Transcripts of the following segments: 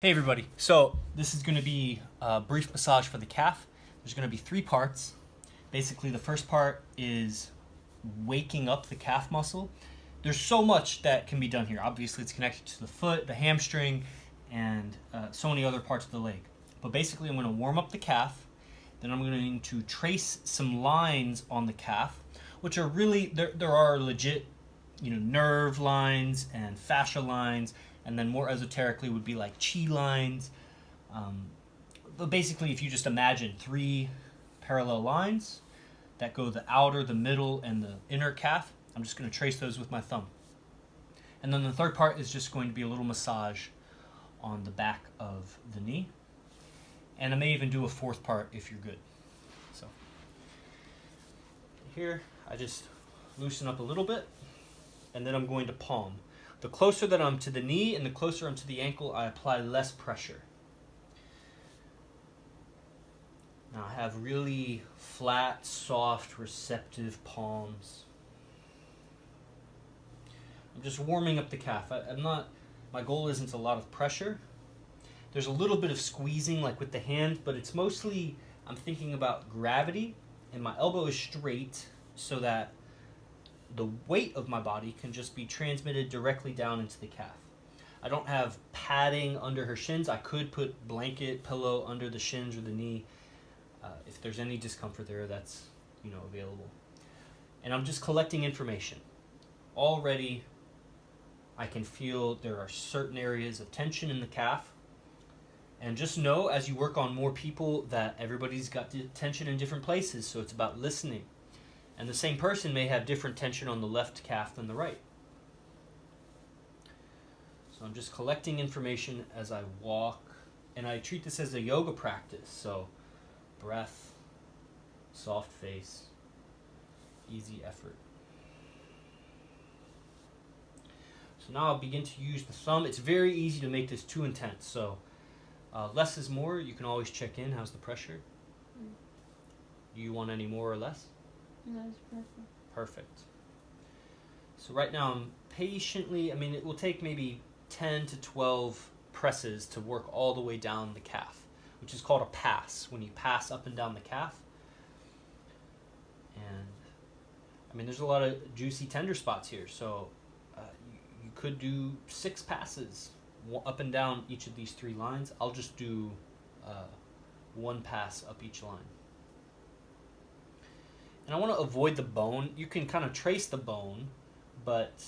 Hey everybody, so this is going to be a brief massage for the calf. There's going to be 3 parts. Basically the first part is waking up the calf muscle. There's so much that can be done here. Obviously it's connected to the foot, the hamstring, and so many other parts of the leg. But basically I'm going to warm up the calf, then I'm going to trace some lines on the calf, which are really, there are legit, nerve lines and fascia lines, and then more esoterically would be like chi lines. But basically, if you just imagine 3 parallel lines that go the outer, the middle, and the inner calf, I'm just going to trace those with my thumb. And then the third part is just going to be a little massage on the back of the knee. And I may even do a 4th part if you're good. So here, I just loosen up a little bit, and then I'm going to palm. The closer that I'm to the knee and the closer I'm to the ankle, I apply less pressure. Now I have really flat, soft, receptive palms. I'm just warming up the calf. My goal isn't a lot of pressure. There's a little bit of squeezing like with the hand, but it's mostly, I'm thinking about gravity, and my elbow is straight so that the weight of my body can just be transmitted directly down into the calf. I don't have padding under her shins. I could put blanket, pillow under the shins or the knee. If there's any discomfort there, that's available. And I'm just collecting information. Already, I can feel there are certain areas of tension in the calf. And just know, as you work on more people, that everybody's got tension in different places, so it's about listening. And the same person may have different tension on the left calf than the right. So I'm just collecting information as I walk, and I treat this as a yoga practice. So breath, soft face, easy effort. So now I'll begin to use the thumb. It's very easy to make this too intense. So less is more. You can always check in. How's the pressure? Do you want any more or less? That's perfect. Perfect. So right now I'm patiently, it will take maybe 10 to 12 presses to work all the way down the calf, which is called a pass, when you pass up and down the calf. And there's a lot of juicy tender spots here, so you could do 6 passes up and down each of these 3 lines. I'll just do 1 pass up each line. And I want to avoid the bone. You can kind of trace the bone, but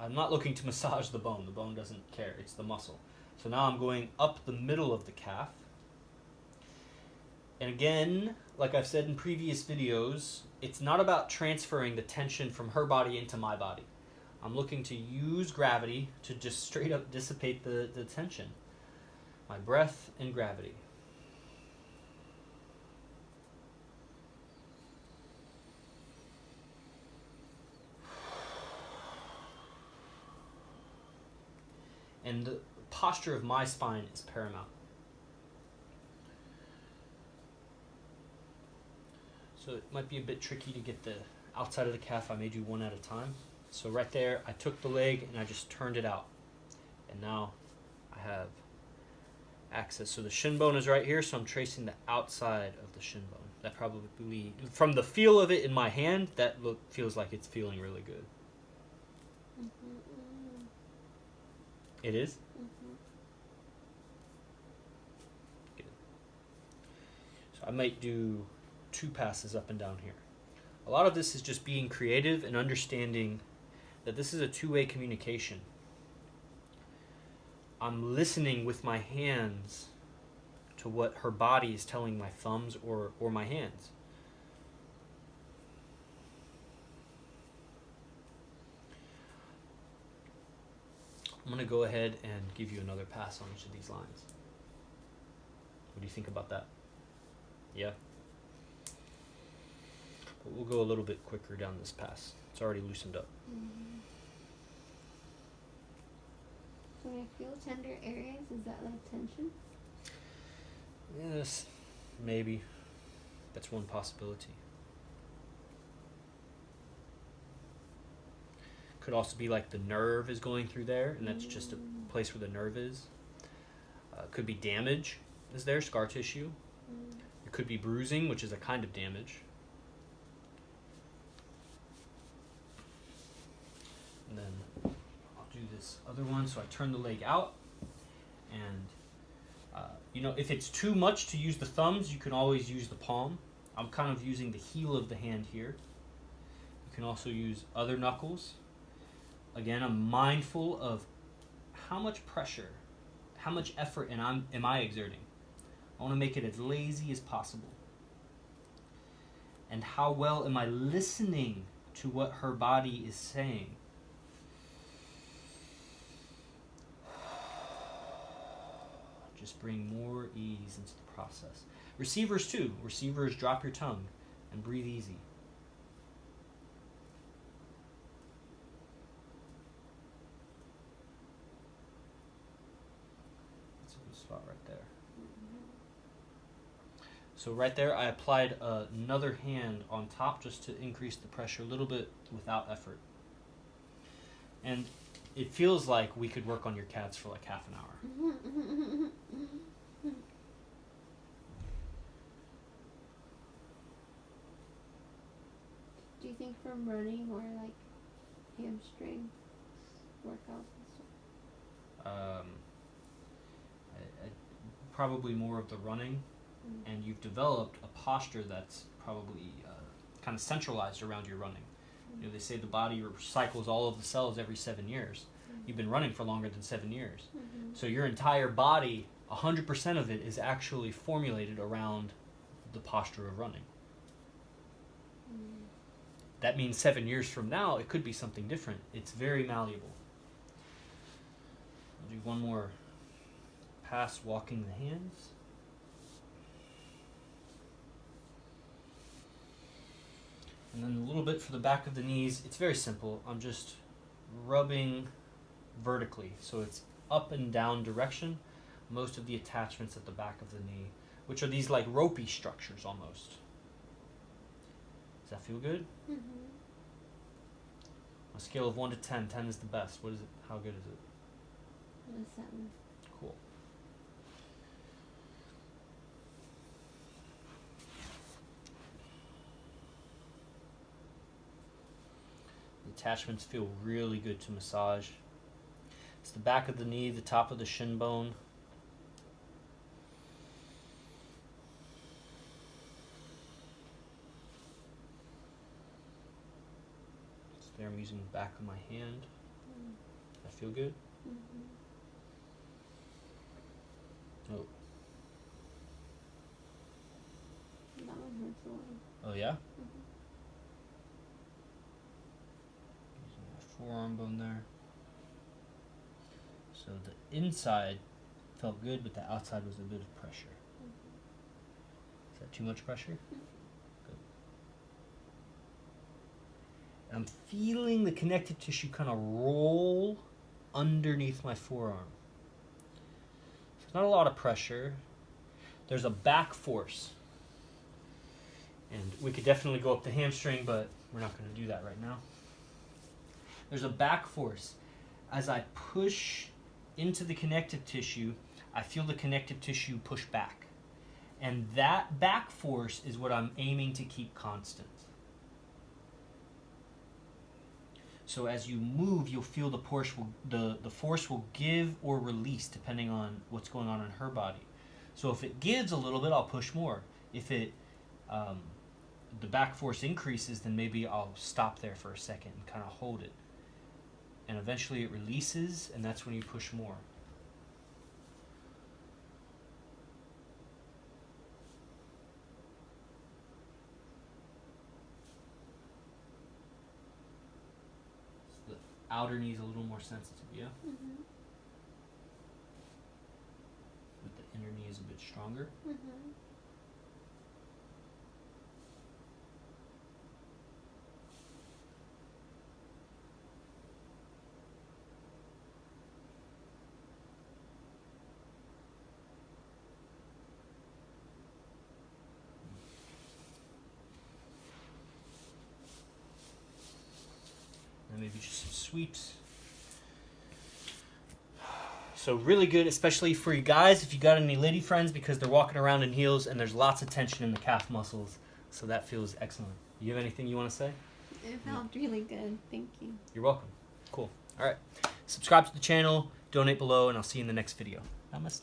I'm not looking to massage the bone. The bone doesn't care. It's the muscle. So now I'm going up the middle of the calf. And again, like I've said in previous videos, it's not about transferring the tension from her body into my body. I'm looking to use gravity to just straight up dissipate the tension. My breath and gravity. And the posture of my spine is paramount. So it might be a bit tricky to get the outside of the calf. I may do 1 at a time. So right there, I took the leg and I just turned it out. And now I have access. So the shin bone is right here, so I'm tracing the outside of the shin bone. That probably, from the feel of it in my hand, that feels like it's feeling really good. It is? Good. So I might do 2 passes up and down here. A lot of this is just being creative and understanding that this is a 2-way communication. I'm listening with my hands to what her body is telling my thumbs or my hands. I'm going to go ahead and give you another pass on each of these lines. What do you think about that? Yeah? But we'll go a little bit quicker down this pass. It's already loosened up. So when I feel tender areas, is that like tension? Yes, maybe. That's one possibility. Could also be like the nerve is going through there, and that's just a place where the nerve is. Could be damage is there, scar tissue. It could be bruising, which is a kind of damage. And then I'll do this other one. So I turn the leg out, and if it's too much to use the thumbs, you can always use the palm. I'm kind of using the heel of the hand here. You can also use other knuckles. Again, I'm mindful of how much pressure, how much effort am I exerting. I want to make it as lazy as possible. And how well am I listening to what her body is saying? Just bring more ease into the process. Receivers too. Receivers, drop your tongue and breathe easy. That's a good spot right there. So right there, I applied another hand on top just to increase the pressure a little bit without effort. And it feels like we could work on your calves for like half an hour. Do you think from running or like hamstring workouts and stuff? Probably more of the running, and you've developed a posture that's probably kind of centralized around your running. They say the body recycles all of the cells every 7 years. You've been running for longer than 7 years. So your entire body, 100% of it is actually formulated around the posture of running. That means 7 years from now, it could be something different. It's very malleable. I'll do one more pass walking the hands. And then a little bit for the back of the knees. It's very simple. I'm just rubbing vertically. So it's up and down direction. Most of the attachments at the back of the knee, which are these like ropey structures almost. Does that feel good? On a scale of 1 to 10, 10 is the best. What is it? How good is it? A 7. Cool. The attachments feel really good to massage. It's the back of the knee, the top of the shin bone. There I'm using the back of my hand. Does that feel good? Oh. That one hurts a lot. Oh yeah? Using my forearm bone there. So the inside felt good, but the outside was a bit of pressure. Is that too much pressure? Good. And I'm feeling the connective tissue kind of roll underneath my forearm. So not a lot of pressure. There's a back force. And we could definitely go up the hamstring, but we're not going to do that right now. There's a back force. As I push into the connective tissue, I feel the connective tissue push back. And that back force is what I'm aiming to keep constant. So as you move, you'll feel the force will give or release depending on what's going on in her body. So if it gives a little bit, I'll push more. If it the back force increases, then maybe I'll stop there for a second and kind of hold it. And eventually it releases, and that's when you push more. So the outer knee is a little more sensitive, yeah? But the inner knee is a bit stronger. Maybe just some sweeps. So really good, especially for you guys, if you got any lady friends, because they're walking around in heels and there's lots of tension in the calf muscles. So that feels excellent. You have anything you want to say? It felt really good. Thank you. You're welcome. Cool. All right. Subscribe to the channel, donate below, and I'll see you in the next video. Namaste.